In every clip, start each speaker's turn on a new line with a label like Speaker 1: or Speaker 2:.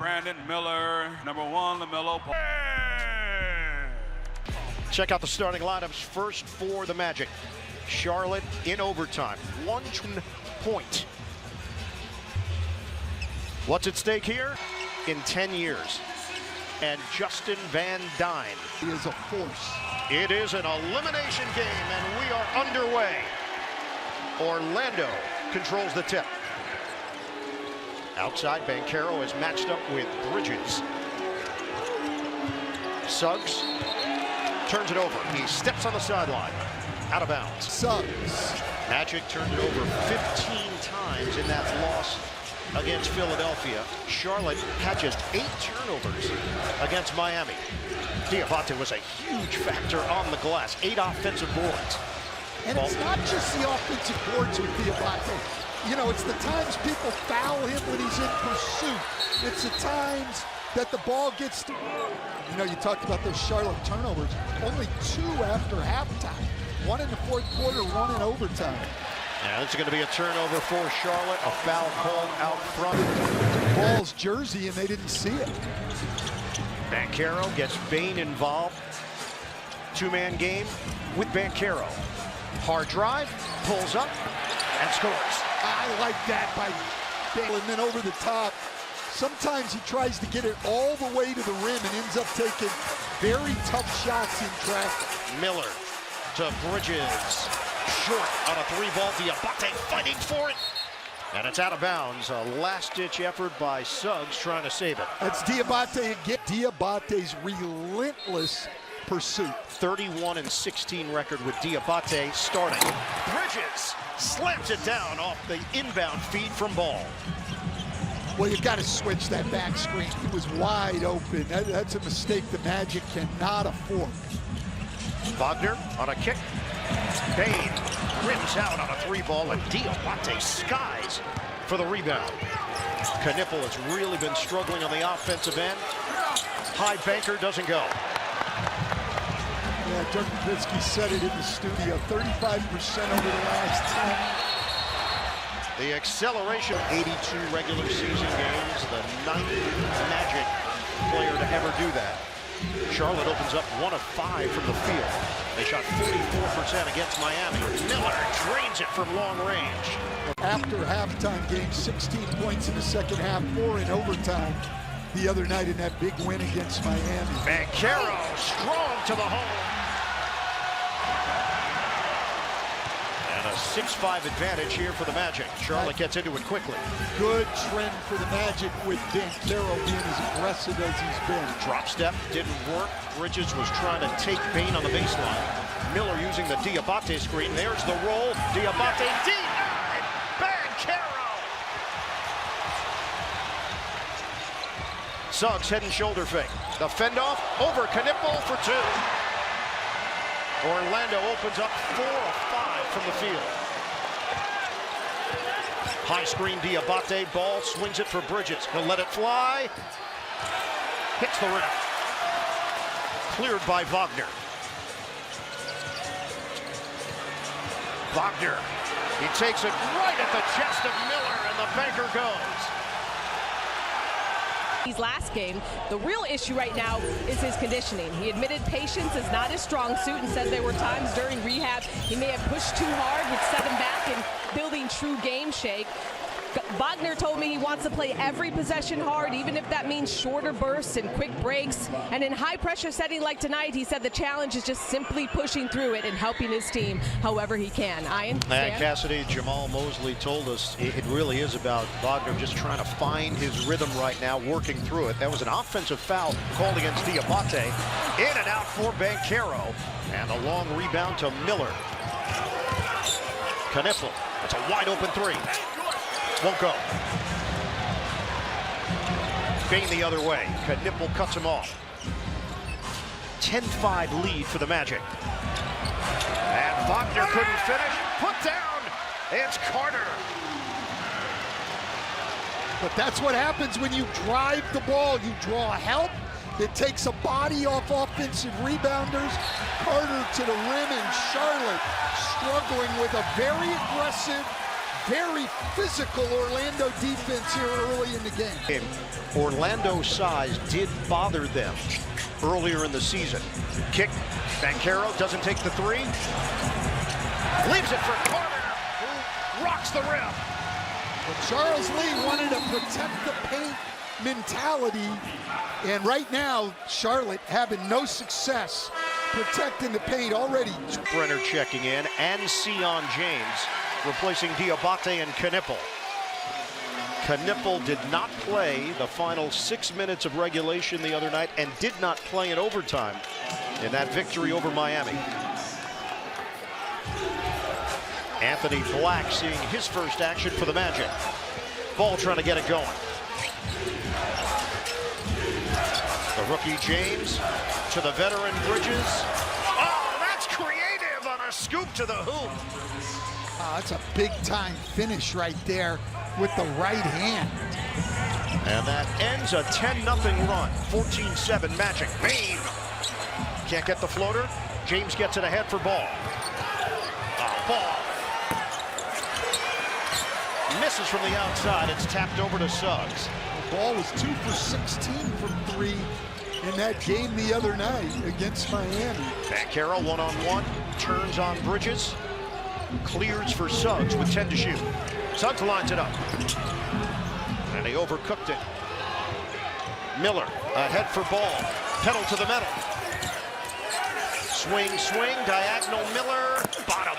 Speaker 1: Brandon Miller, number 1, LaMelo Ball.
Speaker 2: Check out the starting lineups first for the Magic. Charlotte in overtime, 1 point. What's at stake here? In 10 years. And Justin Van Dyne.
Speaker 3: He is a force.
Speaker 2: It is an elimination game, and we are underway. Orlando controls the tip. Outside, Banchero is matched up with Bridges. Suggs turns it over. He steps on the sideline. Out of bounds.
Speaker 3: Suggs.
Speaker 2: Magic turned it over 15 times in that loss against Philadelphia. Charlotte had just 8 turnovers against Miami. Diabate was a huge factor on the glass. 8 offensive boards.
Speaker 3: And it's not just the offensive boards with Diabate. You know, it's the times people foul him when he's in pursuit. It's the times that the ball gets to, you know, you talked about those Charlotte turnovers. Only 2 after halftime. 1 in the fourth quarter, 1 in overtime.
Speaker 2: Yeah, this is going to be a turnover for Charlotte. A foul called out front.
Speaker 3: Ball's jersey, and they didn't see it.
Speaker 2: Banchero gets Bane involved. 2-man game with Banchero. Hard drive, pulls up, and scores.
Speaker 3: I like that by Bale. And then over the top. Sometimes he tries to get it all the way to the rim and ends up taking very tough shots in traffic.
Speaker 2: Miller to Bridges. Short on a 3-ball. Diabate fighting for it. And it's out of bounds. A last-ditch effort by Suggs trying to save it.
Speaker 3: That's Diabate again. Diabate's relentless pursuit.
Speaker 2: 31-16 record with Diabate starting. Bridges slams it down off the inbound feed from Ball.
Speaker 3: Well, you got to switch that back screen. He was wide open. That's a mistake the Magic cannot afford.
Speaker 2: Wagner on a kick. Bane rims out on a 3-ball, and Diabate skies for the rebound. Knippel has really been struggling on the offensive end. High banker doesn't go.
Speaker 3: Yeah, Dirk Nowitzki said it in the studio. 35% over the last 10.
Speaker 2: The acceleration, 82 regular season games, the 9th Magic player to ever do that. Charlotte opens up 1 of 5 from the field. They shot 44% against Miami. Miller drains it from long range.
Speaker 3: After halftime game, 16 points in the second half, 4 in overtime the other night in that big win against Miami.
Speaker 2: Banchero strong to the hole. And a 6-5 advantage here for the Magic. Charlotte gets into it quickly.
Speaker 3: Good trend for the Magic with Banchero being as aggressive as he's been.
Speaker 2: Drop step didn't work. Bridges was trying to take Bane on the baseline. Miller using the Diabate screen. There's the roll. Diabate denied. Banchero. Suggs head and shoulder fake. The fend off over Knippel for 2. Orlando opens up 4 of 5 from the field. High screen Diabate. Ball swings it for Bridges. He'll let it fly. Hits the rim. Cleared by Wagner. Wagner. He takes it right at the chest of Miller, and the banker goes.
Speaker 4: His last game, the real issue right now is his conditioning. He admitted patience is not his strong suit and said there were times during rehab he may have pushed too hard, which set him back in building true game shake. Wagner told me he wants to play every possession hard, even if that means shorter bursts and quick breaks. And in high-pressure setting like tonight, he said the challenge is just simply pushing through it and helping his team however he can. Ian?
Speaker 2: And Cassidy, Jamal Mosley told us it really is about Wagner just trying to find his rhythm right now, working through it. That was an offensive foul called against Diabate. In and out for Banchero. And a long rebound to Miller. Knippel. It's a wide-open 3. Won't go. Bane the other way. Knippel cuts him off. 10-5 lead for the Magic. And Wagner couldn't finish. Put down. It's Carter.
Speaker 3: But that's what happens when you drive the ball. You draw help. It takes a body off offensive rebounders. Carter to the rim, and Charlotte struggling with a very aggressive, very physical Orlando defense here early in the game.
Speaker 2: Orlando's size did bother them earlier in the season. Kick, Banchero doesn't take the three. Leaves it for Carter, who rocks the rim.
Speaker 3: But Charles Lee wanted to protect the paint mentality, and right now Charlotte having no success protecting the paint already.
Speaker 2: Brenner checking in, and Sion James replacing Diabate and Knipple. Knipple did not play the final 6 minutes of regulation the other night and did not play in overtime in that victory over Miami. Anthony Black seeing his first action for the Magic. Ball trying to get it going. The rookie James to the veteran Bridges. Oh, that's creative on a scoop to the hoop.
Speaker 3: That's a big-time finish right there with the right hand.
Speaker 2: And that ends a 10-0 run. 14-7 Magic. Bain can't get the floater. James gets it ahead for Ball. Ball misses from the outside. It's tapped over to Suggs.
Speaker 3: Ball was 2 for 16 from 3 in that game the other night against Miami.
Speaker 2: Banchero one-on-one, turns on Bridges, clears for Suggs with 10 to shoot. Suggs lines it up, and he overcooked it. Miller ahead for Ball, pedal to the metal. Swing, diagonal Miller, bottom.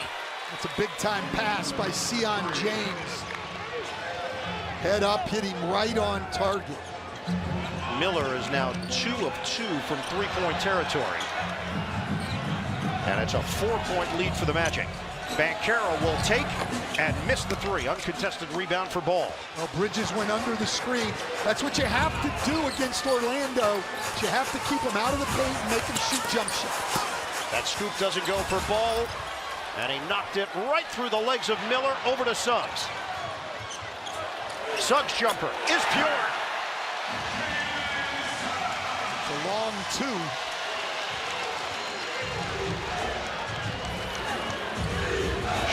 Speaker 3: It's a big-time pass by Sion James. Head up, hit him right on target.
Speaker 2: Miller is now 2 of 2 from three-point territory. And it's a 4-point lead for the Magic. Banchero will take and miss the three. Uncontested rebound for Ball.
Speaker 3: Well, Bridges went under the screen. That's what you have to do against Orlando. You have to keep them out of the paint and make them shoot jump shots.
Speaker 2: That scoop doesn't go for Ball. And he knocked it right through the legs of Miller over to Suggs. Suggs' jumper is pure.
Speaker 3: It's a long 2.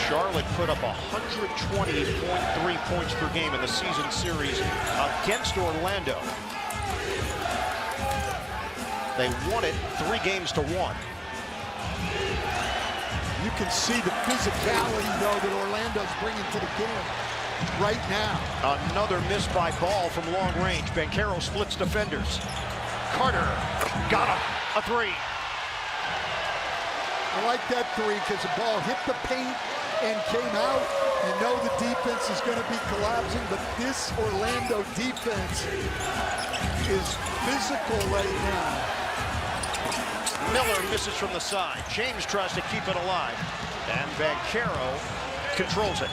Speaker 2: Charlotte put up 120.3 points per game in the season series against Orlando. They won it 3 games to 1.
Speaker 3: You can see the physicality, though, that Orlando's bringing to the game right now.
Speaker 2: Another miss by Ball from long range. Banchero splits defenders. Carter got him. A 3.
Speaker 3: I like that 3 because the ball hit the paint and came out. You know the defense is going to be collapsing, but this Orlando defense is physical right now.
Speaker 2: Miller misses from the side. James tries to keep it alive. And Banchero controls it.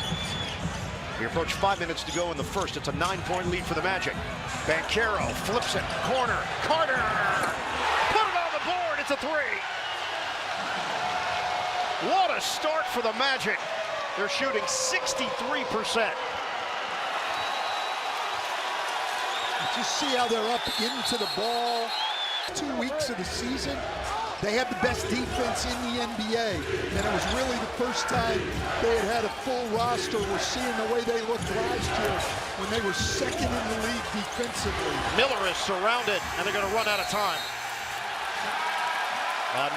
Speaker 2: We approach 5 minutes to go in the first. It's a 9-point lead for the Magic. Banchero flips it. Corner. Carter! Put it on the board. It's a 3. What a start for the Magic. They're shooting 63%.
Speaker 3: Just see how they're up into the ball. 2 weeks of the season, they had the best defense in the NBA, and it was really the first time they had a full roster. We're seeing the way they looked last year when they were second in the league defensively.
Speaker 2: Miller is surrounded, and they're going to run out of time.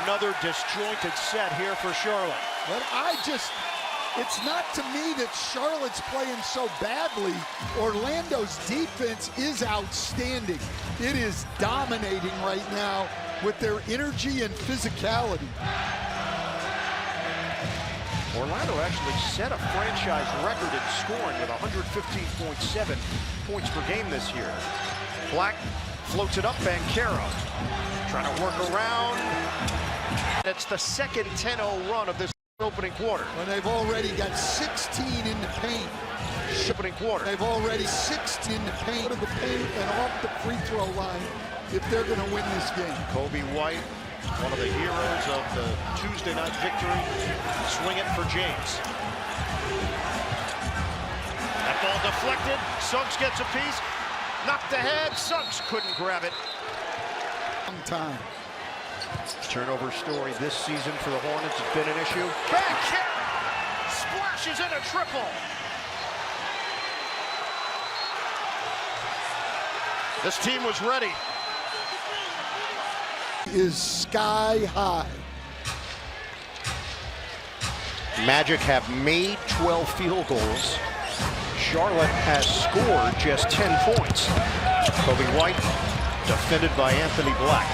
Speaker 2: Another disjointed set here for Charlotte.
Speaker 3: But it's not to me that Charlotte's playing so badly. Orlando's defense is outstanding. It is dominating right now with their energy and physicality.
Speaker 2: Orlando actually set a franchise record in scoring with 115.7 points per game this year. Black floats it up, Banchero trying to work around. It's the second 10-0 run of this opening quarter.
Speaker 3: Well, they've already got 16 in the paint.
Speaker 2: Opening quarter.
Speaker 3: They've already 16 in the paint, out of the paint and off the free throw line if they're going to win this game.
Speaker 2: Kobe White, one of the heroes of the Tuesday night victory, swing it for James. That ball deflected. Suggs gets a piece. Knocked ahead. Suggs couldn't grab it.
Speaker 3: Long time.
Speaker 2: Turnover story this season for the Hornets has been an issue. Banchero splashes in a triple. This team was ready.
Speaker 3: Is sky high.
Speaker 2: Magic have made 12 field goals. Charlotte has scored just 10 points. Kobe White defended by Anthony Black.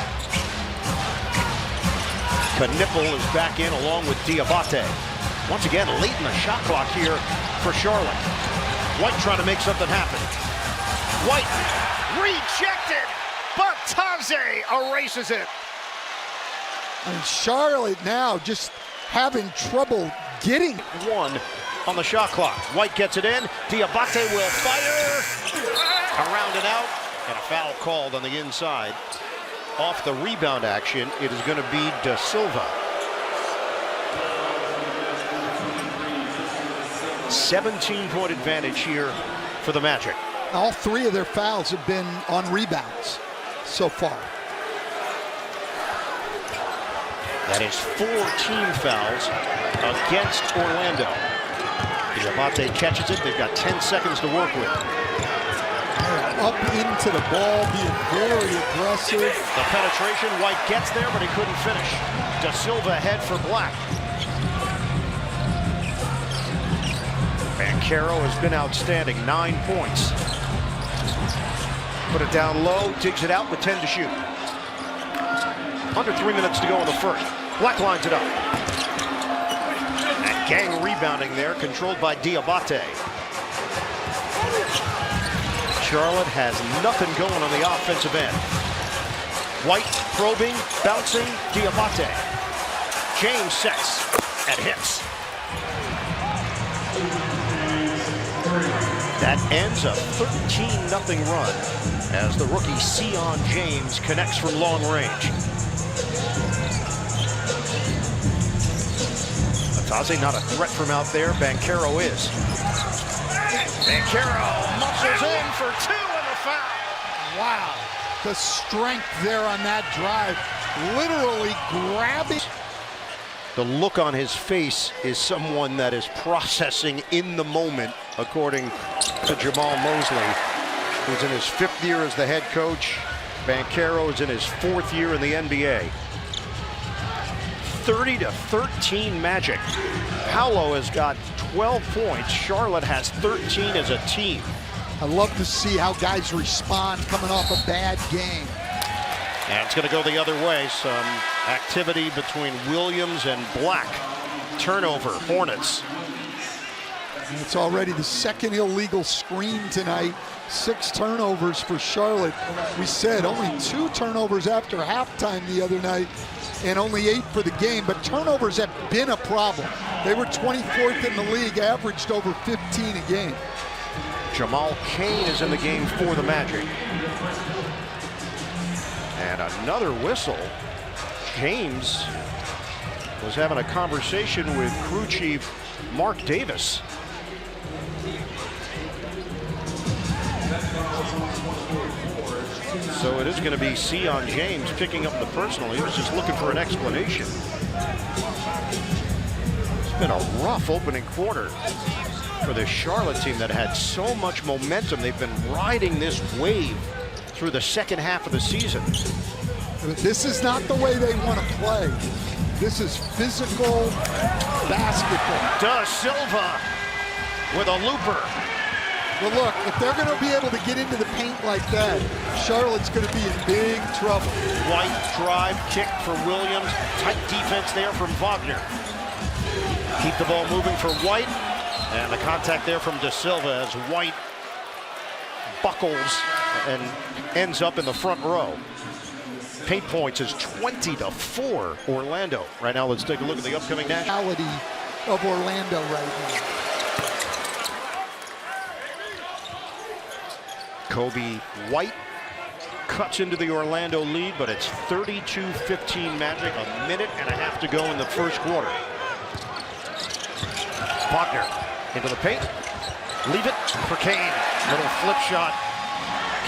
Speaker 2: Knipple is back in along with Diabate. Once again, late in the shot clock here for Charlotte. White trying to make something happen. White rejected. Bartaze erases it.
Speaker 3: And Charlotte now just having trouble getting
Speaker 2: one on the shot clock. White gets it in. Diabate will fire. Around and out. And a foul called on the inside. Off the rebound action, it is going to be Da Silva. 17-point advantage here for the Magic.
Speaker 3: all three of their fouls have been on rebounds so far.
Speaker 2: That is 4 team fouls against Orlando. Diabate catches it. They've got 10 seconds to work with.
Speaker 3: Up into the ball, being very aggressive.
Speaker 2: The penetration, White gets there, but he couldn't finish. Da Silva ahead for Black. Banchero has been outstanding, 9 points. Put it down low, digs it out with 10 to shoot. Under 3 minutes to go in the first. Black lines it up. And gang rebounding there, controlled by Diabate. Charlotte has nothing going on the offensive end. White probing, bouncing, Diabate. James sets and hits. That ends a 13-0 run as the rookie Sion James connects from long range. Ataze not a threat from out there. Banchero is. Banchero muscles in for 2 and a foul.
Speaker 3: Wow, the strength there on that drive, literally grabbing.
Speaker 2: The look on his face is someone that is processing in the moment, according to Jamal Mosley, who's in his 5th year as the head coach. Banchero is in his 4th year in the NBA. 30-13 Magic. Paolo has got 12 points. Charlotte has 13 as a team.
Speaker 3: I love to see how guys respond coming off a bad game.
Speaker 2: And it's going to go the other way. Some activity between Williams and Black. Turnover, Hornets.
Speaker 3: And it's already the 2nd illegal screen tonight. 6 turnovers for Charlotte. We said only 2 turnovers after halftime the other night and only 8 for the game, but turnovers have been a problem. They were 24th in the league, averaged over 15 a game.
Speaker 2: Jamal Cain is in the game for the Magic. And another whistle. James was having a conversation with crew chief Mark Davis. So it is going to be Sion James picking up the personal. He was just looking for an explanation. It's been a rough opening quarter for the Charlotte team that had so much momentum. They've been riding this wave through the second half of the season.
Speaker 3: This is not the way they want to play. This is physical basketball.
Speaker 2: Da Silva with a looper.
Speaker 3: Well, look, if they're going to be able to get into the paint like that, Charlotte's going to be in big trouble.
Speaker 2: White drive, kick for Williams. Tight defense there from Wagner. Keep the ball moving for White. And the contact there from Da Silva as White buckles and ends up in the front row. Paint points is 20-4 Orlando. Right now, let's take a look at the upcoming national.
Speaker 3: Of Orlando right now.
Speaker 2: Kobe White cuts into the Orlando lead, but it's 32-15 Magic. A minute and a half to go in the first quarter. Wagner into the paint. Leave it for Cain. Little flip shot.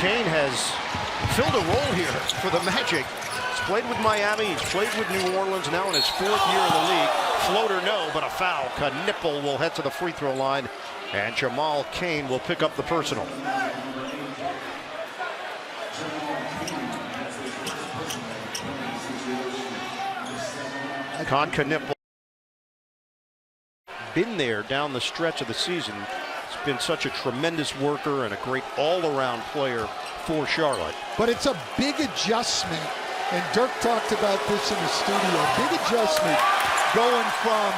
Speaker 2: Cain has filled a role here for the Magic. He's played with Miami. He's played with New Orleans. Now in his 4th year in the league. Floater no, but a foul. Knipple will head to the free throw line. And Jamal Cain will pick up the personal. Knipple been there down the stretch of the season. He's been such a tremendous worker and a great all-around player for Charlotte.
Speaker 3: But it's a big adjustment, and Dirk talked about this in the studio. Big adjustment going from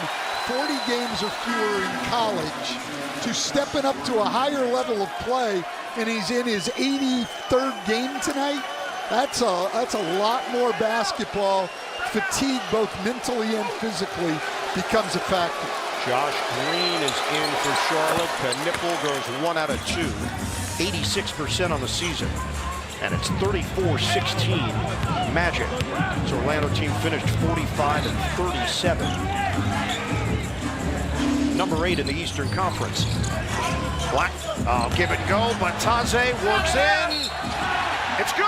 Speaker 3: 40 games or fewer in college to stepping up to a higher level of play, and he's in his 83rd game tonight. That's a lot more basketball. Fatigue, both mentally and physically, becomes a factor.
Speaker 2: Josh Green is in for Charlotte. Knipple goes 1 out of 2. 86% on the season. And it's 34-16 Magic. This Orlando team finished 45 and 37. Number 8 in the Eastern Conference. Black, give and go, but Taze works in. It's good.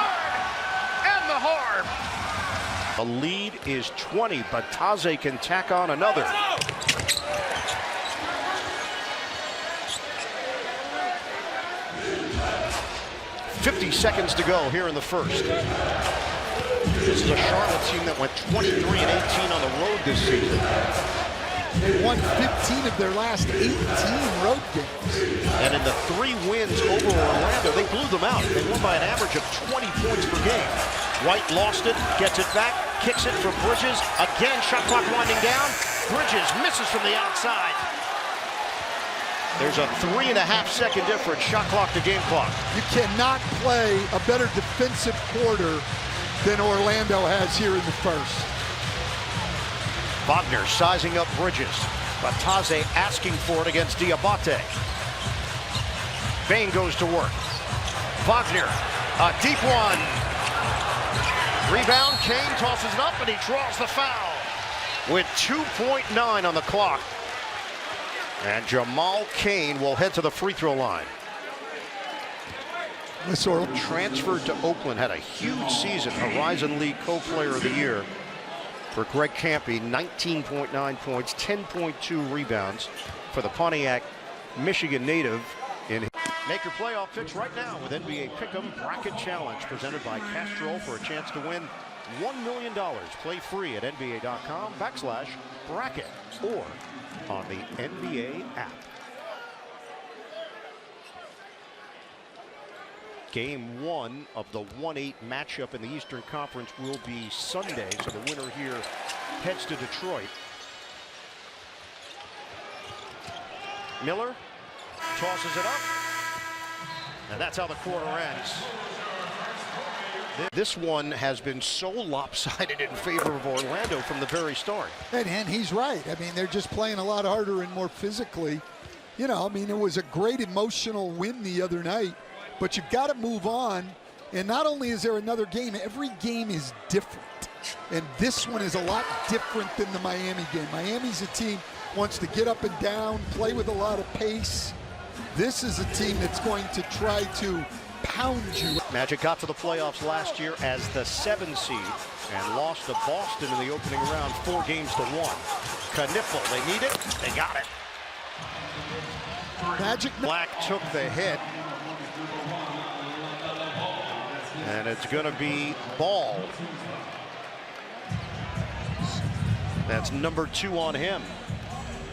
Speaker 2: And the horn. The lead is 20, but Taze can tack on another. 50 seconds to go here in the first. This is a Charlotte team that went 23 and 18 on the road this season.
Speaker 3: They won 15 of their last 18 road games.
Speaker 2: And in the 3 wins over Orlando, they blew them out. They won by an average of 20 points per game. White lost it, gets it back, kicks it for Bridges. Again, shot clock winding down. Bridges misses from the outside. There's a 3.5-second difference, shot clock to game clock.
Speaker 3: You cannot play a better defensive quarter than Orlando has here in the first.
Speaker 2: Wagner sizing up Bridges. Taze asking for it against Diabate. Bain goes to work. Wagner, a deep one. Rebound, Kane tosses it up and he draws the foul with 2.9 on the clock. And Jamal Kane will head to the free throw line. Transferred to Oakland, had a huge season, Horizon League co-player of the year for Greg Campy. 19.9 points, 10.2 rebounds for the Pontiac, Michigan native. Make your playoff picks right now with NBA Pick'em Bracket Challenge presented by Castrol for a chance to win $1 million. Play free at nba.com/bracket or on the NBA app. Game 1 of the 1-8 matchup in the Eastern Conference will be Sunday, so the winner here heads to Detroit. Miller tosses it up, and that's how the quarter ends. This one has been so lopsided in favor of Orlando from the very start.
Speaker 3: And he's right. I mean, they're just playing a lot harder and more physically. You know, I mean, it was a great emotional win the other night, but you've got to move on. And not only is there another game, every game is different. And this one is a lot different than the Miami game. Miami's a team wants to get up and down, play with a lot of pace. This is a team that's going to try to pound you.
Speaker 2: Magic got to the playoffs last year as the 7 seed and lost to Boston in the opening round 4 games to 1. Knipple, they need it, they got it.
Speaker 3: Magic
Speaker 2: Black took the hit. And it's going to be Ball. That's number 2 on him.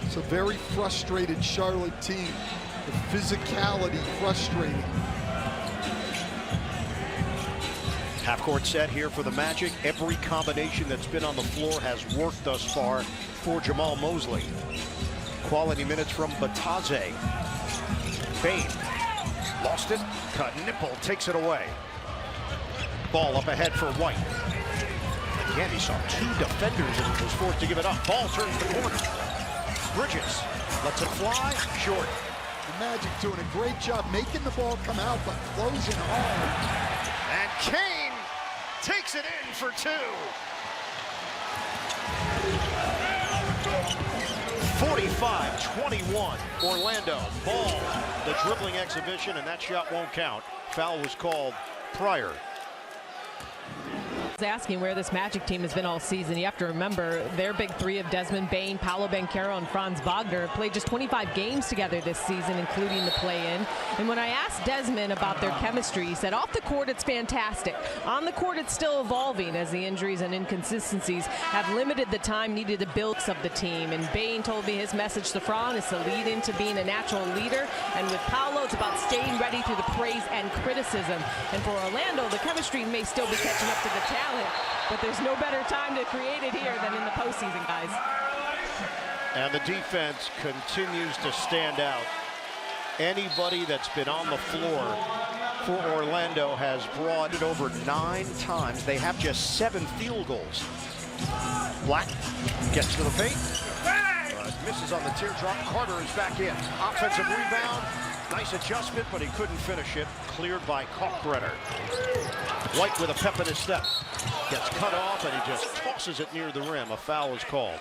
Speaker 3: It's a very frustrated Charlotte team. The physicality frustrating.
Speaker 2: Half-court set here for the Magic. Every combination that's been on the floor has worked thus far for Jamal Mosley. Quality minutes from Taze. Bain lost it. Knipple takes it away. Ball up ahead for White. Again, he saw 2 defenders and was forced to give it up. Ball turns the corner. Bridges lets it fly. Short.
Speaker 3: The Magic doing a great job making the ball come out, but closing hard.
Speaker 2: And Kane takes it in for 2. 45-21. Orlando. Ball. The dribbling exhibition, and that shot won't count. Foul was called prior.
Speaker 4: Asking where this Magic team has been all season. You have to remember their big three of Desmond Bane, Paolo Banchero, and Franz Wagner have played just 25 games together this season, including the play-in. And when I asked Desmond about their chemistry, he said off the court it's fantastic. On the court it's still evolving as the injuries and inconsistencies have limited the time needed to build of the team. And Bane told me his message to Franz is to lead into being a natural leader. And with Paolo, it's about staying ready through the praise and criticism. And for Orlando, the chemistry may still be catching up to the talent. But there's no better time to create it here than in the postseason, guys.
Speaker 2: And the defense continues to stand out. Anybody that's been on the floor for Orlando has brought it over 9 times. They have just 7 field goals. Black gets to the paint. Misses on the teardrop. Carter is back in. Offensive rebound. Nice adjustment, but he couldn't finish it. Cleared by Kalkbrenner. White with a pep in his step. Gets cut off, and he just tosses it near the rim. A foul is called.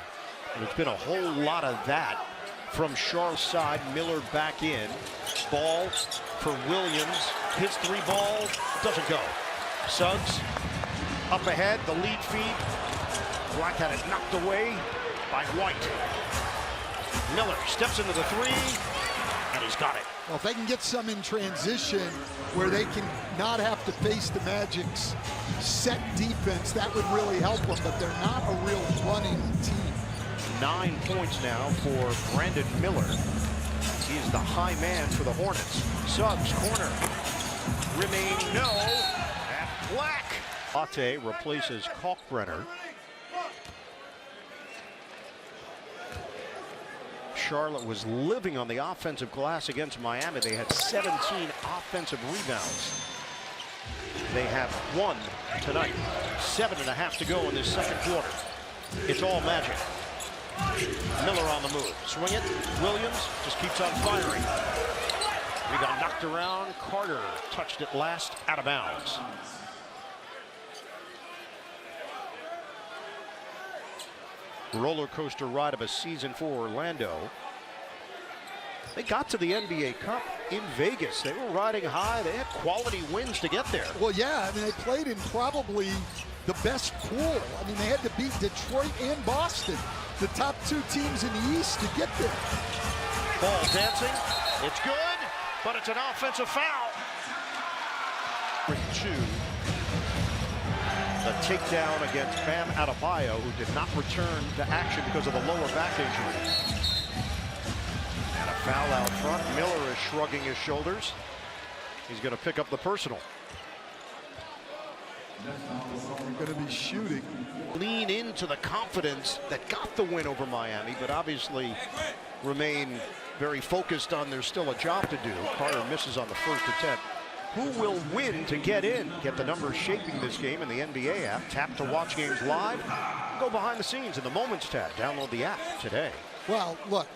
Speaker 2: And there's been a whole lot of that from Charlotte's side. Miller back in. Ball for Williams. His 3 ball doesn't go. Suggs up ahead. The lead feed. Black had it knocked away by White. Miller steps into the 3, and he's got it.
Speaker 3: Well, if they can get some in transition where they can not have to face the Magic's set defense, that would really help them, but they're not a real running team.
Speaker 2: 9 points now for Brandon Miller. He's the high man for the Hornets. Suggs, corner. Remain no. And Black. Ate replaces Kalkbrenner. Charlotte was living on the offensive glass against Miami. They had 17 offensive rebounds. They have 1 tonight. 7.5 to go in this second quarter. It's all Magic. Miller on the move. Swing it. Williams just keeps on firing. Rebound knocked around. Carter touched it last, out of bounds. Roller coaster ride of a season for Orlando. They got to the NBA Cup in Vegas. They were riding high. They had quality wins to get there.
Speaker 3: Well, yeah, I mean, they played in probably the best pool. I mean, they had to beat Detroit and Boston, the top 2 teams in the East, to get there.
Speaker 2: Ball dancing. It's good, but it's an offensive foul. 2. The takedown against Bam Adebayo, who did not return to action because of the lower back injury. And a foul out front. Miller is shrugging his shoulders. He's going to pick up the personal.
Speaker 3: They're going to be shooting.
Speaker 2: Lean into the confidence that got the win over Miami, but obviously remain very focused on there's still a job to do. Carter misses on the first attempt. Who will win to get in? Get the numbers shaping this game in the NBA app. Tap to watch games live. Go behind the scenes in the Moments tab. Download the app today.
Speaker 3: Well, look,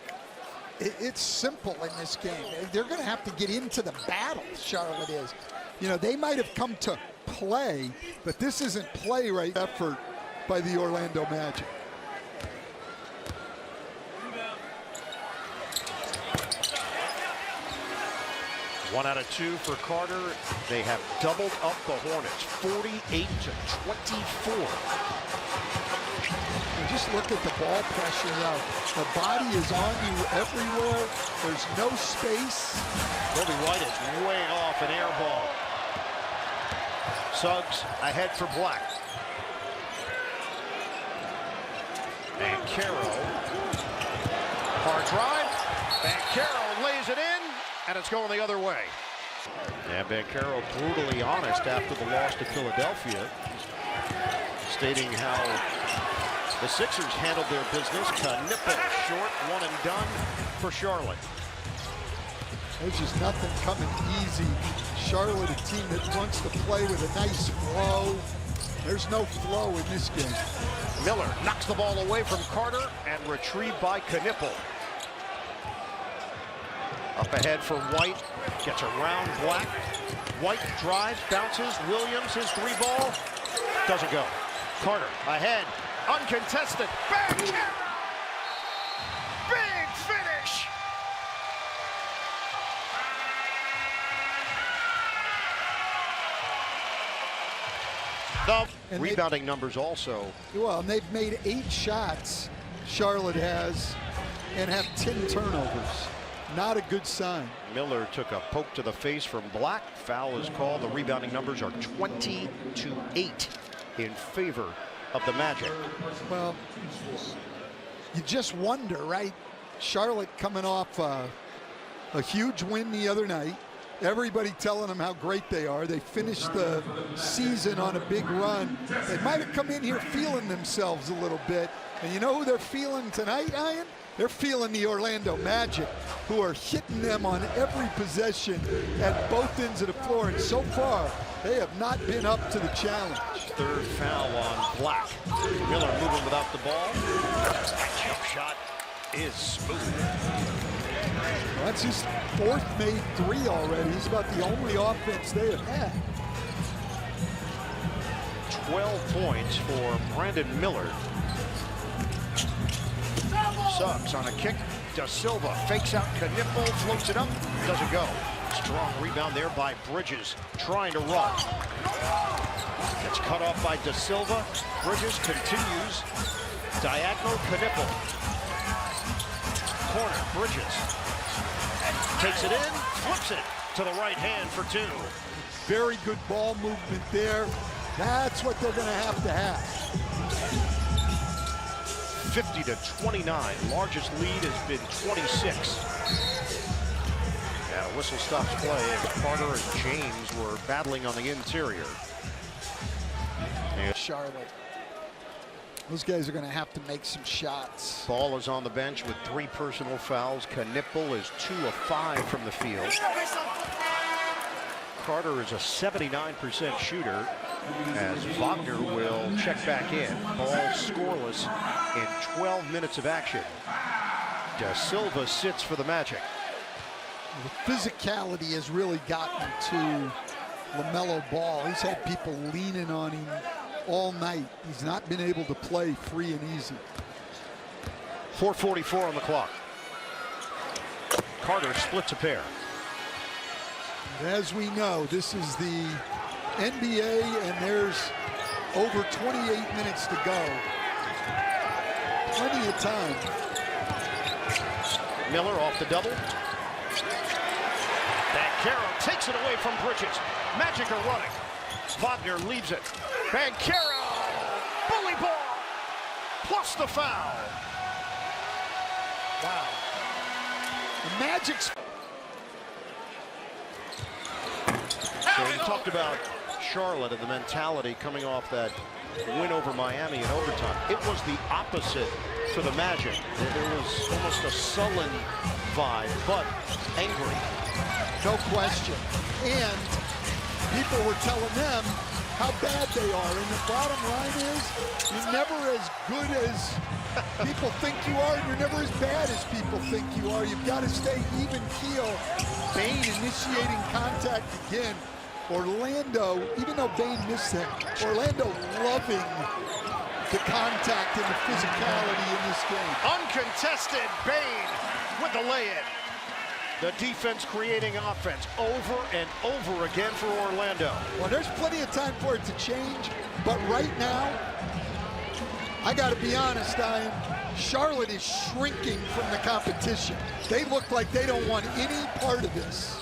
Speaker 3: it's simple in this game. They're going to have to get into the battle, Charlotte is. You know, they might have come to play, but this isn't play right effort by the Orlando Magic.
Speaker 2: One out of 2 for Carter. They have doubled up the Hornets, 48 to 24.
Speaker 3: And just look at the ball pressure now. The body is on you everywhere. There's no space.
Speaker 2: Kobe White is way off an air ball. Suggs ahead for Black. Banchero. Hard drive. Banchero lays it in, and it's going the other way. And Banchero brutally honest after the loss to Philadelphia, stating how the Sixers handled their business. Knipple short, 1 and done for Charlotte.
Speaker 3: There's just nothing coming easy. Charlotte, a team that wants to play with a nice flow. There's no flow in this game.
Speaker 2: Miller knocks the ball away from Carter and retrieved by Knipple. Up ahead for White, gets around Black. White drives, bounces. Williams, his 3 ball, doesn't go. Carter ahead, uncontested. Bang! Big finish! The
Speaker 3: And
Speaker 2: rebounding numbers also.
Speaker 3: Well, and they've made 8 shots, Charlotte has, and have 10 turnovers. Not a good sign.
Speaker 2: Miller took a poke to the face from Black. Foul is called. The rebounding numbers are 20-8 in favor of the Magic.
Speaker 3: Well, you just wonder, right? Charlotte coming off a huge win the other night. Everybody telling them how great they are. They finished the season on a big run. They might have come in here feeling themselves a little bit. And you know who they're feeling tonight, Ian? They're feeling the Orlando Magic, who are hitting them on every possession at both ends of the floor. And so far, they have not been up to the challenge.
Speaker 2: Third foul on Black. Miller moving without the ball. Jump shot is smooth.
Speaker 3: Well, that's his 4th made 3 already. He's about the only offense they have had.
Speaker 2: 12 points for Brandon Miller. Suggs on a kick. Da Silva fakes out Knipple, floats it up, doesn't go. Strong rebound there by Bridges, trying to run. Gets cut off by Da Silva. Bridges continues. Diagonal Knipple. Corner, Bridges. Takes it in, flips it to the right hand for 2.
Speaker 3: Very good ball movement there. That's what they're going to have.
Speaker 2: 50-29. Largest lead has been 26. And a whistle stops play as Carter and James were battling on the interior. And
Speaker 3: Charlotte. Those guys are going to have to make some shots.
Speaker 2: Ball is on the bench with 3 personal fouls. Knipple is 2 of 5 from the field. Carter is a 79% shooter, as Wagner will check back in. Ball scoreless in 12 minutes of action. Da Silva sits for the Magic.
Speaker 3: The physicality has really gotten to LaMelo Ball. He's had people leaning on him all night. He's not been able to play free and easy.
Speaker 2: 4:44 on the clock. Carter splits a pair.
Speaker 3: As we know, this is the NBA, and there's over 28 minutes to go. Plenty of time.
Speaker 2: Miller off the double. Banchero takes it away from Bridges. Magic are running. Wagner leaves it. Banchero! Bully ball! Plus the foul.
Speaker 3: Wow. The Magic's...
Speaker 2: So we talked about Charlotte and the mentality coming off that win over Miami in overtime. It was the opposite for the Magic. There was almost a sullen vibe, but angry.
Speaker 3: No question. And people were telling them how bad they are. And the bottom line is, you're never as good as people think you are, and you're never as bad as people think you are. You've got to stay even keel. Bane initiating contact again. Orlando, even though Bane missed that, Orlando loving the contact and the physicality in this game.
Speaker 2: Uncontested, Bane with the lay-in. The defense creating offense over and over again for Orlando.
Speaker 3: Well, there's plenty of time for it to change, but right now, I got to be honest, Charlotte is shrinking from the competition. They look like they don't want any part of this.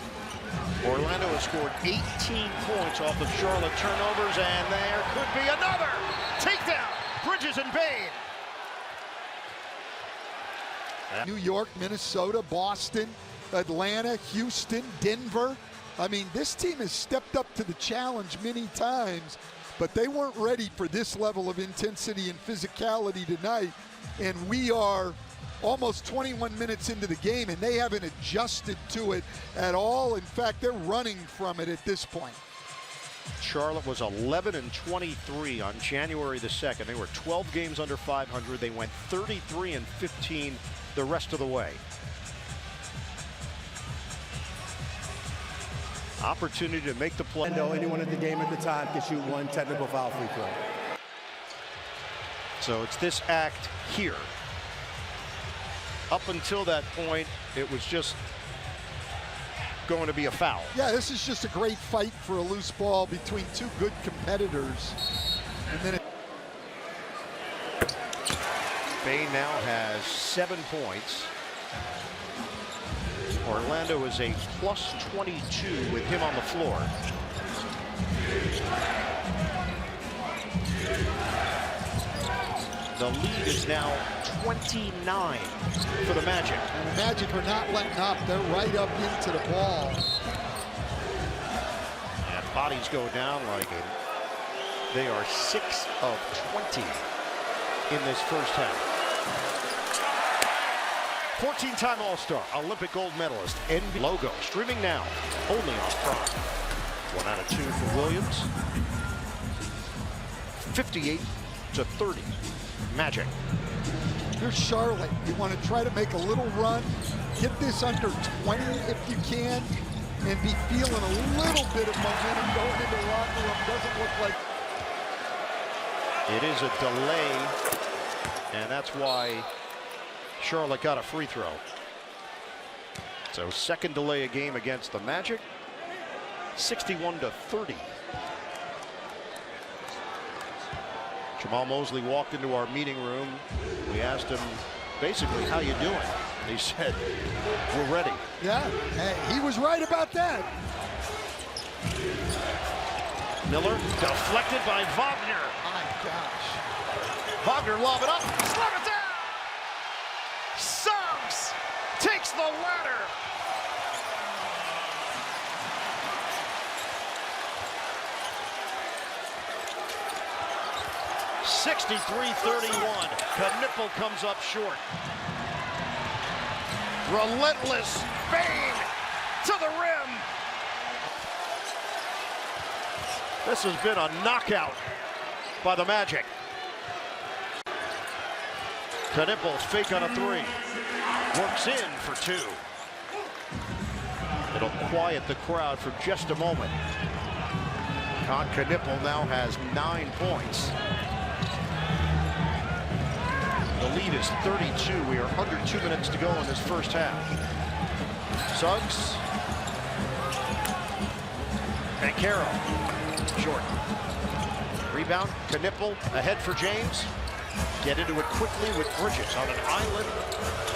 Speaker 2: Orlando has scored 18 points off of Charlotte turnovers, and there could be another takedown. Bridges and Bane.
Speaker 3: New York, Minnesota, Boston, Atlanta, Houston, Denver. I mean, this team has stepped up to the challenge many times, but they weren't ready for this level of intensity and physicality tonight. And we are almost 21 minutes into the game, and they haven't adjusted to it at all. In fact, they're running from it at this point.
Speaker 2: Charlotte was 11-23 on January the 2nd. They were 12 games under 500. They went 33-15 the rest of the way. Opportunity to make the play.
Speaker 5: Anyone at the game at the time can shoot 1 technical foul free throw.
Speaker 2: So it's this act here. Up until that point, it was just going to be a foul.
Speaker 3: Yeah, this is just a great fight for a loose ball between two good competitors. And then
Speaker 2: Bane now has 7 points. Orlando is a plus 22 with him on the floor. The lead is now 29 for the Magic.
Speaker 3: And the Magic are not letting up. They're right up into the ball.
Speaker 2: And bodies go down like it. They are 6 of 20 in this first half. 14-time All-Star, Olympic gold medalist, NBA logo, streaming now, only on Prime. 1 out of 2 for Williams. 58-30, Magic.
Speaker 3: Here's Charlotte. You want to try to make a little run, get this under 20 if you can, and be feeling a little bit of momentum going into the locker room. Doesn't look like
Speaker 2: it is a delay, and that's why Charlotte got a free throw. So second delay a game against the Magic. 61-30. Jamal Mosley walked into our meeting room. We asked him basically, how you doing? And he said, we're ready.
Speaker 3: Yeah, hey, he was right about that.
Speaker 2: Miller deflected by Wagner.
Speaker 3: My gosh.
Speaker 2: Wagner lob it up, slam it down. Suggs takes the ladder. (63-31). Knipple comes up short. Relentless Bane to the rim. This has been a knockout by the Magic. Knipple's fake on a 3. Works in for 2. It'll quiet the crowd for just a moment. Knipple now has 9 points. The lead is 32. We are under 2 minutes to go in this first half. Suggs. Banchero. Short. Rebound. Knipple ahead for James. Get into it quickly with Bridges on an island.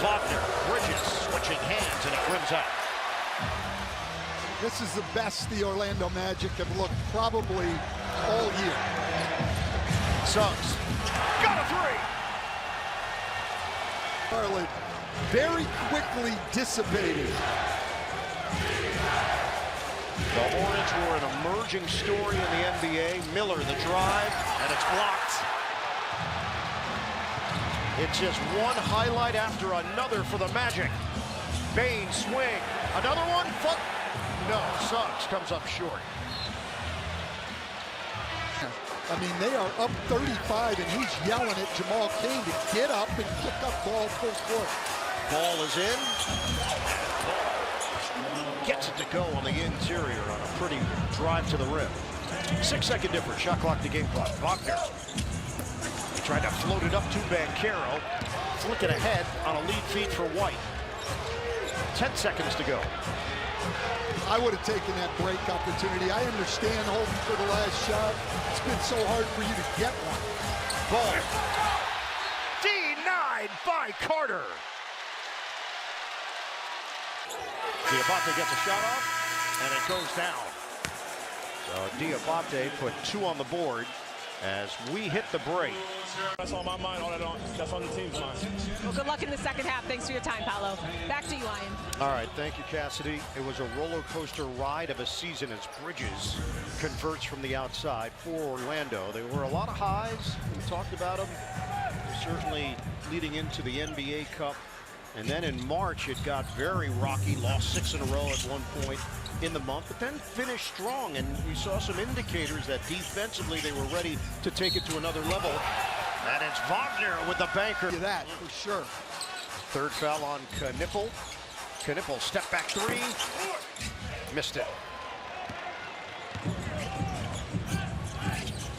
Speaker 2: Wagner. Bridges switching hands, and it rims out.
Speaker 3: This is the best the Orlando Magic have looked probably all year.
Speaker 2: Suggs. Got a 3.
Speaker 3: Charlotte very quickly dissipated.
Speaker 2: The Hornets were an emerging story in the NBA. Miller the drive, and it's blocked. It's just one highlight after another for the Magic. Bane swing. Another one. No, Suggs comes up short.
Speaker 3: I mean, they are up 35, and he's yelling at Jamal Cain to get up and pick up ball full court.
Speaker 2: Ball is in. Gets it to go on the interior on a pretty drive to the rim. 6-second difference. Shot clock to game clock. Wagner. He tried to float it up to Banchero. Flick it ahead on a lead feed for White. 10 seconds to go.
Speaker 3: I would have taken that break opportunity. I understand holding for the last shot. It's been so hard for you to get one.
Speaker 2: Ball. Denied by Carter. Diabate gets a shot off, and it goes down. So Diabate put 2 on the board as we hit the break.
Speaker 6: That's on my mind. That's on the team's mind.
Speaker 4: Well, good luck in the second half. Thanks for your time, Paolo. Back to you, Ian.
Speaker 2: All right, thank you, Cassidy. It was a roller coaster ride of a season as Bridges converts from the outside for Orlando. There were a lot of highs. We talked about them. Certainly leading into the NBA Cup. And then in March, it got very rocky. Lost 6 in a row at one point in the month, but then finished strong. And we saw some indicators that defensively they were ready to take it to another level. And it's Wagner with the banker.
Speaker 3: That for sure.
Speaker 2: Third foul on Knipple. Knipple step back 3. Missed it.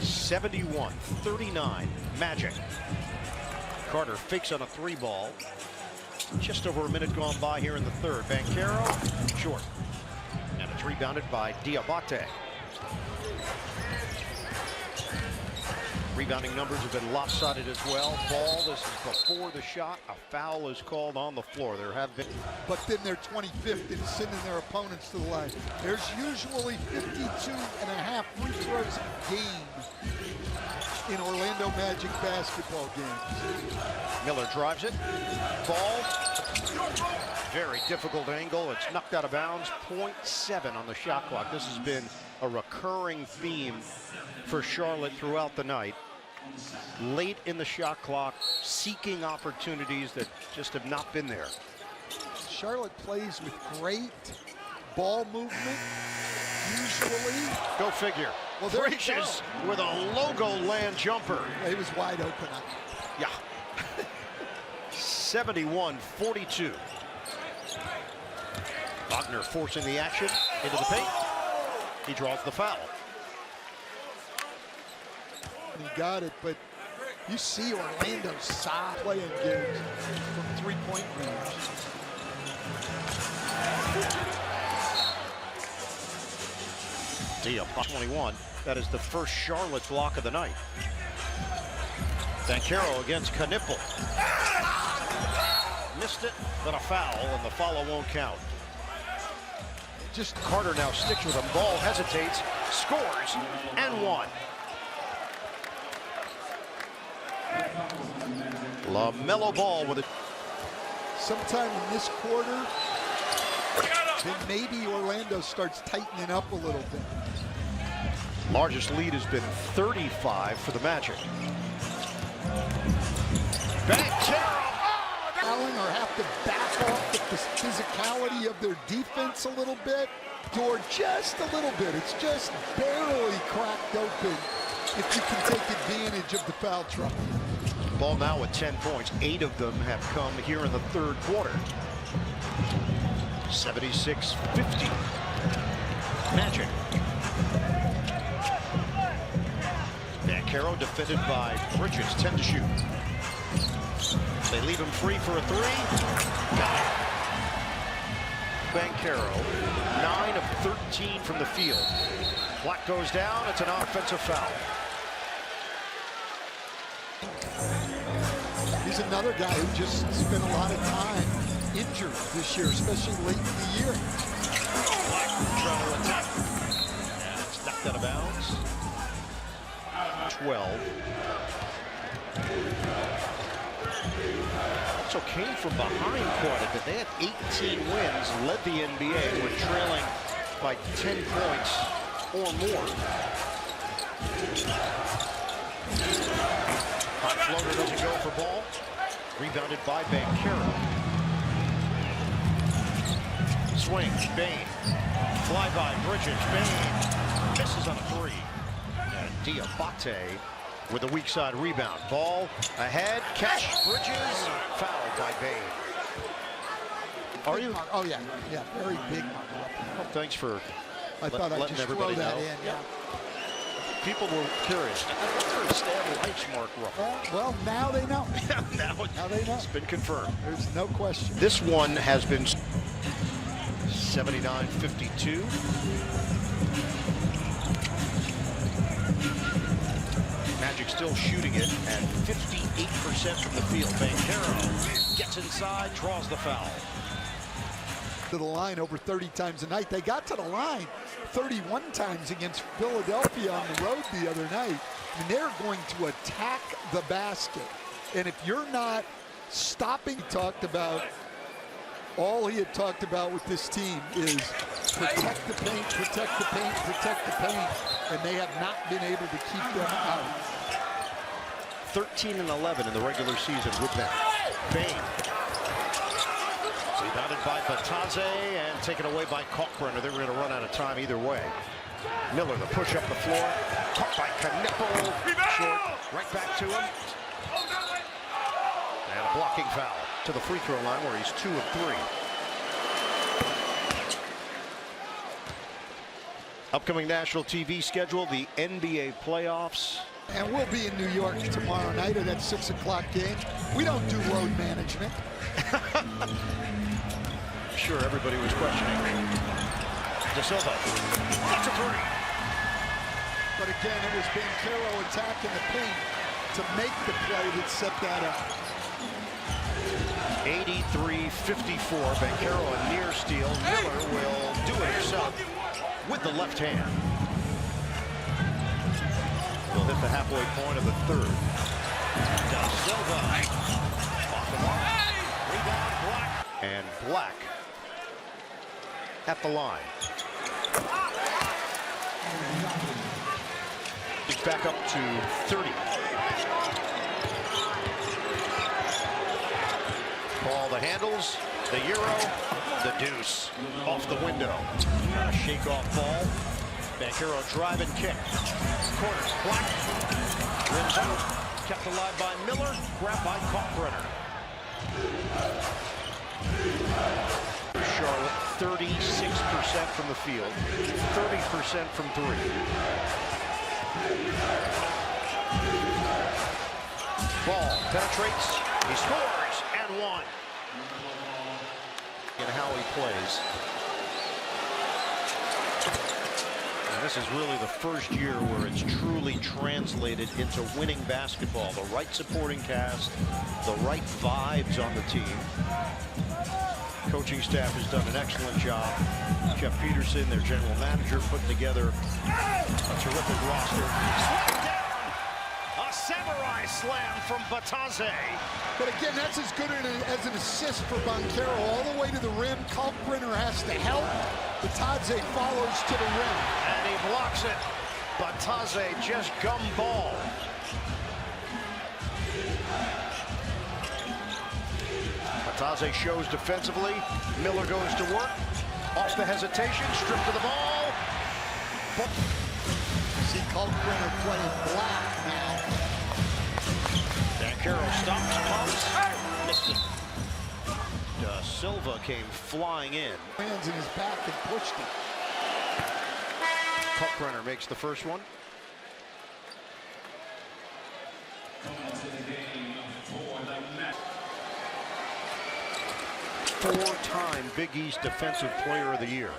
Speaker 2: 71-39 Magic. Carter fakes on a 3 ball. Just over a minute gone by here in the third. Banchero short. And it's rebounded by Diabate. Rebounding numbers have been lopsided as well. Ball, this is before the shot. A foul is called on the floor. There have been.
Speaker 3: But then they're 25th in sending their opponents to the line. There's usually 52.5 free throws a game in Orlando Magic basketball games.
Speaker 2: Miller drives it. Ball. Very difficult angle. It's knocked out of bounds. 0.7 on the shot clock. This has been a recurring theme for Charlotte throughout the night. Late in the shot clock, seeking opportunities that just have not been there.
Speaker 3: Charlotte plays with great ball movement, usually.
Speaker 2: Go figure.
Speaker 3: Well, there you
Speaker 2: Bridges with a logo land jumper.
Speaker 3: He was wide open.
Speaker 2: Yeah. 71-42. Wagner forcing the action into the paint. He draws the foul.
Speaker 3: He got it, but you see Orlando's side playing games from three-point range.
Speaker 2: Dia, 21. That is the first Charlotte block of the night. Banchero against Knippel. Missed it, but a foul, and the follow won't count. Just Carter now sticks with him. Ball hesitates, scores, and one. LaMelo Ball with it.
Speaker 3: Sometime in this quarter, then maybe Orlando starts tightening up a little bit.
Speaker 2: Largest lead has been 35 for the Magic. Banchero!
Speaker 3: Allen or have to back off the physicality of their defense a little bit, or just a little bit. It's just barely cracked open if you can take advantage of the foul trouble.
Speaker 2: Ball now with 10 points. 8 of them have come here in the third quarter. 76-50. Magic. Banchero defended by Bridges. 10 to shoot. They leave him free for a three. Got it. Banchero, 9 of 13 from the field. Black goes down. It's an offensive foul.
Speaker 3: He's another guy who just spent a lot of time injured this year, especially late in the year.
Speaker 2: Black travel attack. And it's knocked out of bounds. 12. Also came from behind quite a bit. They had 18 wins, led the NBA, were trailing by 10 points or more. Hot floater doesn't go for Ball. Rebounded by Banchero. Swing, Bane. Fly by Bridges. Bane misses on a three. And Diabate with a weak side rebound. Ball ahead. Catch. Bridges. Fouled by Bane. Are you?
Speaker 3: Oh, yeah. Yeah, very big mark.
Speaker 2: Well, thanks for
Speaker 3: I thought I'd just
Speaker 2: everybody
Speaker 3: throw that
Speaker 2: know.
Speaker 3: in, yeah.
Speaker 2: People were curious. I wonder if Stan likes Mark Ruffalo.
Speaker 3: Well, now they know.
Speaker 2: now
Speaker 3: they know.
Speaker 2: It's been confirmed.
Speaker 3: There's no question.
Speaker 2: This one has been 79-52. Magic still shooting it at 58% from the field. Banchero gets inside, draws the foul.
Speaker 3: To the line over 30 times a night. They got to the line 31 times against Philadelphia on the road the other night. And they're going to attack the basket. And if you're not stopping, all he had talked about with this team is protect the paint, protect the paint, protect the paint. And they have not been able to keep them out.
Speaker 2: 13 and 11 in the regular season with that. Bane. Rebounded by Batadze and taken away by Kalkbrenner. They were going to run out of time either way. Miller, the push up the floor. Caught by Knippel. Short. Right back to him. And a blocking foul to the free throw line where he's 2 of 3. Upcoming national TV schedule, the NBA playoffs.
Speaker 3: And we'll be in New York tomorrow night at that 6 o'clock game. We don't do load management.
Speaker 2: Sure, everybody was questioning. De Silva. That's a three.
Speaker 3: But again, it was Banchero attacking the paint to make the play that set that up.
Speaker 2: 83-54. Banchero a near steal. Miller will do it himself with the left hand. Will hit the halfway point of the third. Da Silva off the mark. Rebound Black. And Black at the line. He's back up to 30. Ball the handles, the Euro, the deuce. Off the window. A shake-off ball. Banchero drive and kick. Corner, Black. Rims out. Kept alive by Miller. Grabbed by Kalkbrenner. Charlotte, 36% from the field. 30% from three. Ball penetrates. He scores and one. And how he plays. And this is really the first year where it's truly translated into winning basketball. The right supporting cast, the right vibes on the team. Coaching staff has done an excellent job. Jeff Peterson, their general manager, putting together a terrific roster. Slam down! A samurai slam from Batadze.
Speaker 3: But again, that's as good as an assist for Banchero. All the way to the rim. Kalkbrenner has to help. Batadze follows to the rim.
Speaker 2: And he blocks it. Batadze just gumball. Batadze shows defensively. Miller goes to work. Off the hesitation. Strip to the ball.
Speaker 3: See Kalkbrenner playing Black now.
Speaker 2: Banchero stops, pumps, missed it. Da Silva came flying in.
Speaker 3: Hands in his back and pushed it.
Speaker 2: Kalkbrenner makes the first one. Four-time Big East Defensive Player of the Year.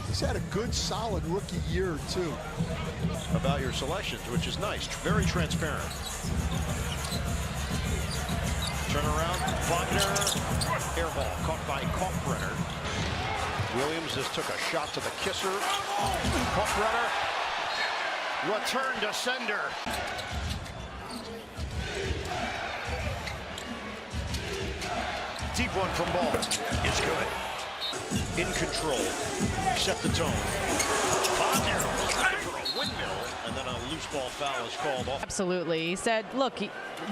Speaker 3: He's had a good, solid rookie year, too.
Speaker 2: About your selections, which is nice. Very transparent. Turnaround. Wagner. Air ball caught by Kalkbrenner. Williams just took a shot to the kisser. Kalkbrenner. Return to sender. Deep one from Ball is good. In control. Set the tone. Wagner for a windmill, and then a loose ball foul is called off.
Speaker 4: Absolutely. He said, look,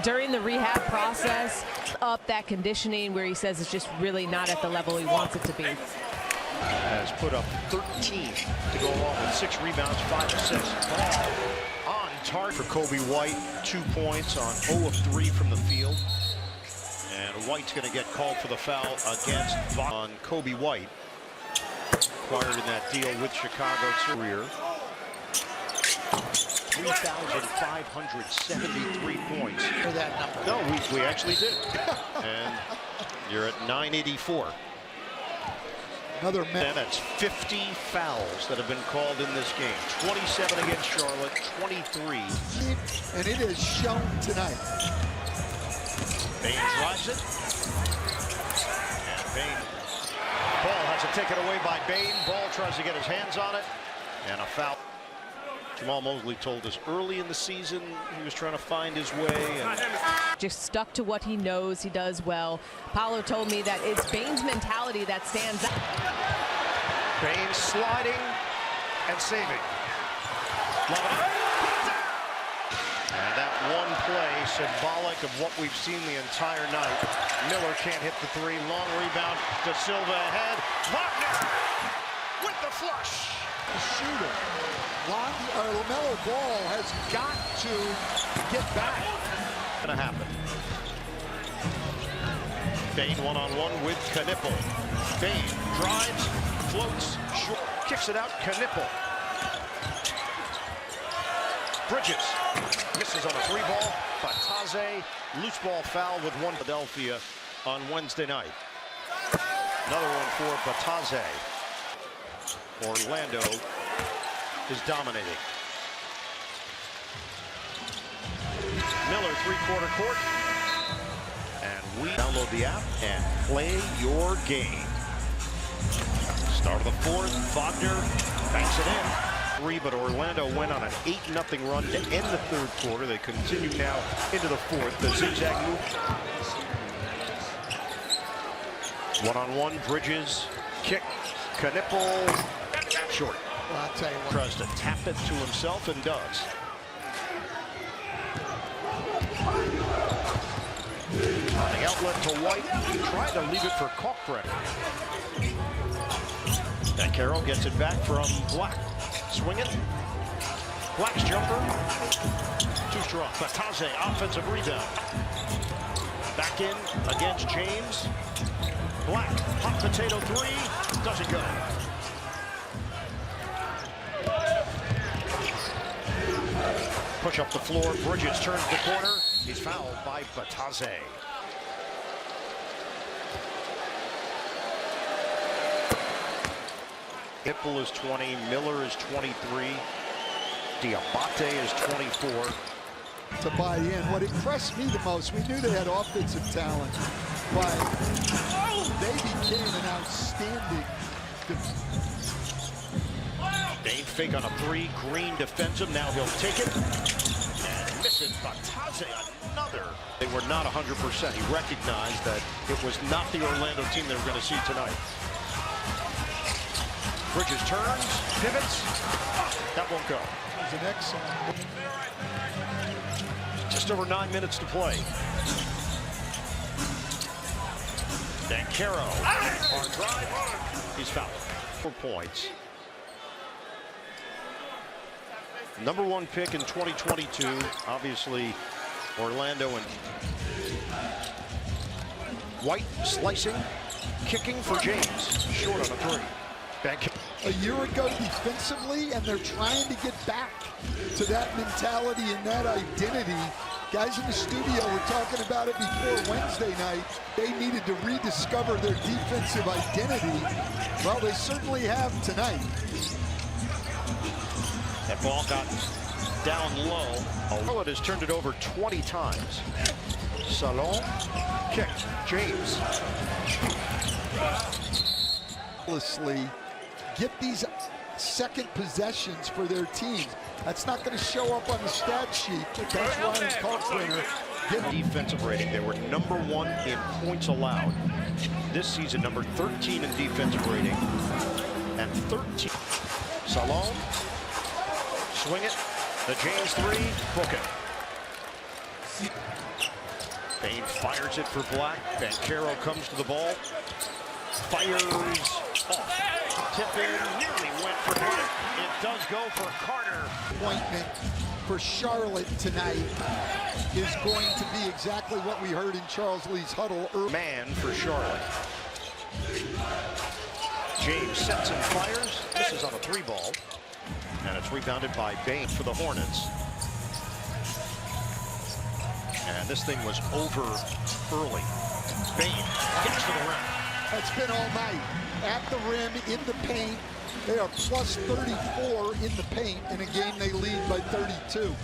Speaker 4: during the rehab process, up that conditioning where he says it's just really not at the level he wants it to be.
Speaker 2: Has put up 13 to go along with 6 rebounds, 5 assists. Ball on target for Kobe White. 2 points on 0 of 3 from the field. And White's going to get called for the foul against on Kobe White. Acquired in that deal with Chicago's career. 3,573 points.
Speaker 3: For that number.
Speaker 2: No, we actually did. And you're at 984.
Speaker 3: Another man.
Speaker 2: And that's 50 fouls that have been called in this game. 27 against Charlotte, 23.
Speaker 3: And it is shown tonight.
Speaker 2: Bain drives it. And Bain. Ball has it taken away by Bain. Ball tries to get his hands on it. And a foul. Jamal Mosley told us early in the season he was trying to find his way. And
Speaker 4: just stuck to what he knows he does well. Paolo told me that it's Bain's mentality that stands out.
Speaker 2: Bain sliding and saving. And that one play symbolic of what we've seen the entire night. Miller can't hit the three. Long rebound. Da Silva ahead. Wagner with the flush.
Speaker 3: The shooter. LaMelo Ball has got to get back.
Speaker 2: Gonna happen. Bain one-on-one with Knippel. Bain drives, floats, short, kicks it out. Knippel. Bridges misses on a 3-ball. Batadze, loose ball foul with one. Philadelphia on Wednesday night. Another one for Batadze. Orlando is dominating. Miller, three-quarter court. And we download the app and play your game. Start of the fourth, Wagner banks it in. Three, but Orlando went on an 8-0 run to end the third quarter. They continue now into the fourth. The zigzag move. One-on-one, Bridges, kick, Knipple, short.
Speaker 3: Well, I'll tell you what.
Speaker 2: Tries to tap it to himself and does. On the outlet to White, tried to leave it for Kalkbrenner. And Carroll gets it back from Black. Swing it. Black's jumper. Too strong. Bataze, offensive rebound. Back in against James. Black, hot potato three. Doesn't go. Push up the floor. Bridges turns the corner. He's fouled by Bataze. Knipple is 20. Miller is 23. Diabate is 24.
Speaker 3: To buy in. What impressed me the most, we knew they had offensive talent, but they became an outstanding.
Speaker 2: Dane fake on a three. Green defends him. Now he'll take it. And misses. Bataze another. They were not 100%. He recognized that it was not the Orlando team they were going to see tonight. Bridges turns, pivots. That won't go.
Speaker 3: It was an excellent.
Speaker 2: Just over 9 minutes to play. Dan Caro on drive. He's fouled. 4 points. Number 1 pick in 2022. Obviously, Orlando and White slicing, kicking for James. Short on a three. Back.
Speaker 3: A year ago defensively, and they're trying to get back to that mentality and that identity. Guys in the studio were talking about it before Wednesday night. They needed to rediscover their defensive identity. Well, they certainly have tonight.
Speaker 2: That ball got down low. Charlotte has turned it over 20 times. Salon, kick, James.
Speaker 3: Get these second possessions for their teams. That's not going to show up on the stat sheet. That's Ryan Kalkbrenner.
Speaker 2: Defensive rating. They were number 1 in points allowed. This season, number 13 in defensive rating. And 13. Salon. Swing it. The James three. Book it. Bain fires it for Black. Banchero comes to the ball. Fires off. Tip in. Nearly went for him. It does go for Carter.
Speaker 3: Appointment for Charlotte tonight is going to be exactly what we heard in Charles Lee's huddle earlier.
Speaker 2: Man for Charlotte. James sets and fires. Misses on a 3-ball. And it's rebounded by Bain for the Hornets. And this thing was over early. Bain gets to the rim.
Speaker 3: It's been all night. At the rim, in the paint. They are plus 34 in the paint. In a game they lead by 32.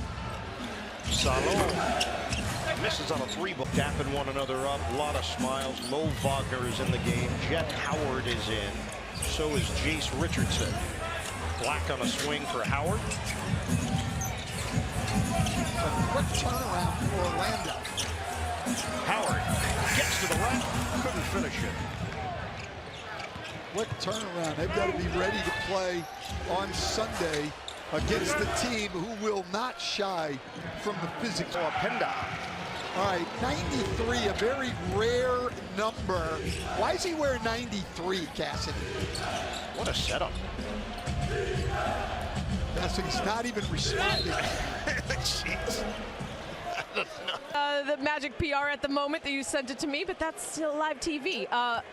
Speaker 2: Salon misses on a 3-ball. Dapping one another up. A lot of smiles. Mo Wagner is in the game. Jet Howard is in. So is Jace Richardson. Black on a swing for Howard.
Speaker 3: A quick turnaround for Orlando.
Speaker 2: Howard gets to the rack, couldn't finish it.
Speaker 3: Quick turnaround. They've got to be ready to play on Sunday against the team who will not shy from the physical.
Speaker 2: Penda.
Speaker 3: All right, 93, a very rare number. Why is he wearing 93, Cassidy?
Speaker 2: What a setup.
Speaker 3: Cassidy's not even responding.
Speaker 2: Jeez. I don't know.
Speaker 4: the Magic PR at the moment that you sent it to me, but that's still live TV.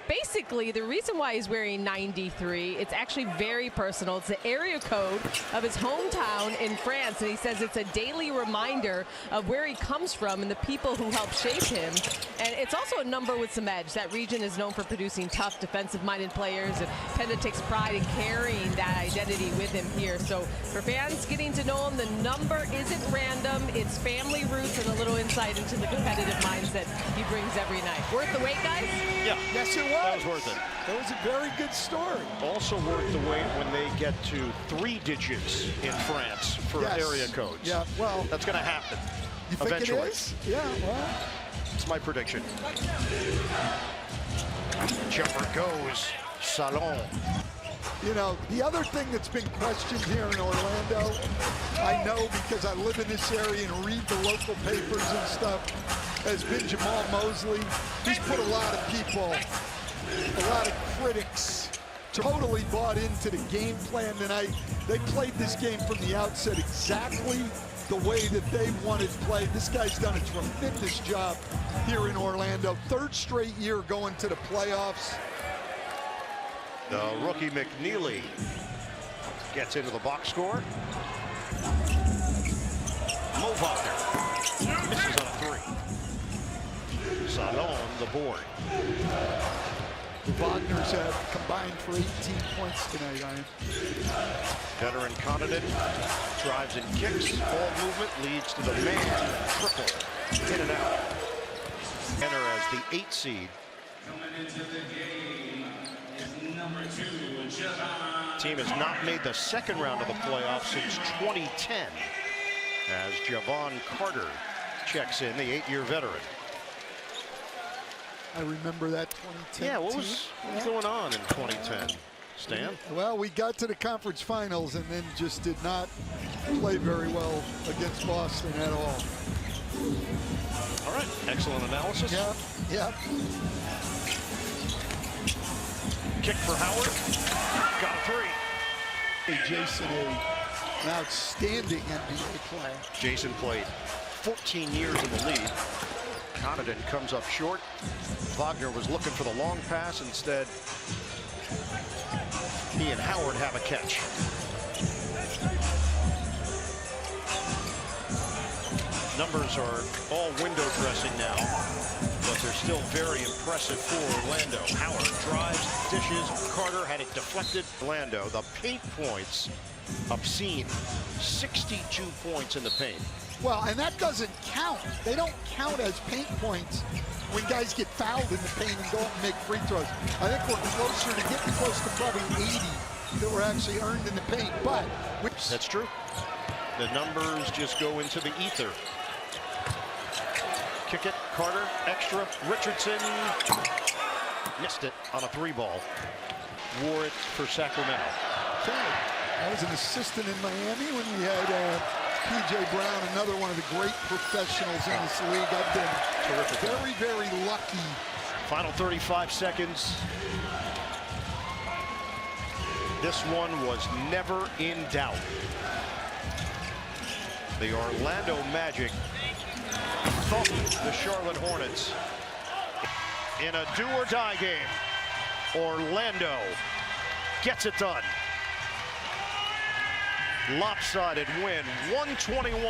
Speaker 4: Basically, the reason why he's wearing 93, it's actually very personal. It's the area code of his hometown in France, and he says it's a daily reminder of where he comes from and the people who helped shape him. And it's also a number with some edge. That region is known for producing tough, defensive-minded players, and Penda takes pride in carrying that identity with him here. So for fans getting to know him, the number isn't random. It's family roots and a little insight into the competitive mindset he brings every night. Worth the wait, guys?
Speaker 2: Yeah.
Speaker 3: Yes, it was.
Speaker 2: That was worth it.
Speaker 3: That was a very good story.
Speaker 2: Also worth the wait when they get to 3 digits in France for area codes.
Speaker 3: Yeah, well.
Speaker 2: That's going to happen
Speaker 3: You think
Speaker 2: eventually.
Speaker 3: it is? Yeah, well.
Speaker 2: It's my prediction. Jumper goes. Salon.
Speaker 3: You know, the other thing that's been questioned here in Orlando, I know because I live in this area and read the local papers and stuff, has been Jamal Mosley. He's put a lot of people, a lot of critics, totally bought into the game plan tonight. They played this game from the outset exactly the way that they wanted to play. This guy's done a tremendous job here in Orlando. 3rd straight year going to the playoffs.
Speaker 2: The rookie McNeely gets into the box score. Mo Wagner misses on a 3. Salon the board.
Speaker 3: The Wagners have combined for 18 points tonight, Ian.
Speaker 2: Veteran Condon drives and kicks. Ball movement leads to the man triple. In and out. Enter as the 8 seed. Team has not made the 2nd round of the playoffs since 2010 as Javon Carter checks in, the 8-year veteran.
Speaker 3: I remember that 2010
Speaker 2: Yeah, what
Speaker 3: team.
Speaker 2: was going on in 2010, Stan?
Speaker 3: Well, we got to the conference finals and then just did not play very well against Boston at all.
Speaker 2: All right, excellent analysis.
Speaker 3: Yeah, yeah.
Speaker 2: Kick for Howard. Got a 3.
Speaker 3: Hey, Jason, an outstanding NBA player.
Speaker 2: Jason played 14 years in the league. Condon comes up short. Wagner was looking for the long pass. Instead, he and Howard have a catch. Numbers are all window dressing now, but they're still very impressive for Orlando. Howard drives, dishes. Carter had it deflected. Orlando, the paint points, obscene. 62 points in the paint.
Speaker 3: Well, and that doesn't count. They don't count as paint points when guys get fouled in the paint and go up and make free throws. I think we're closer to getting close to probably 80 that were actually earned in the paint. But
Speaker 2: that's true. The numbers just go into the ether. Kick it, Carter, extra, Richardson. Missed it on a 3-ball. Wore it for Sacramento.
Speaker 3: I was an assistant in Miami when we had P.J. Brown, another one of the great professionals in this league. I've been
Speaker 2: terrific.
Speaker 3: Very, very lucky.
Speaker 2: Final 35 seconds. This one was never in doubt. The Orlando Magic thump the Charlotte Hornets in a do-or-die game. Orlando gets it done. Lopsided win, 121.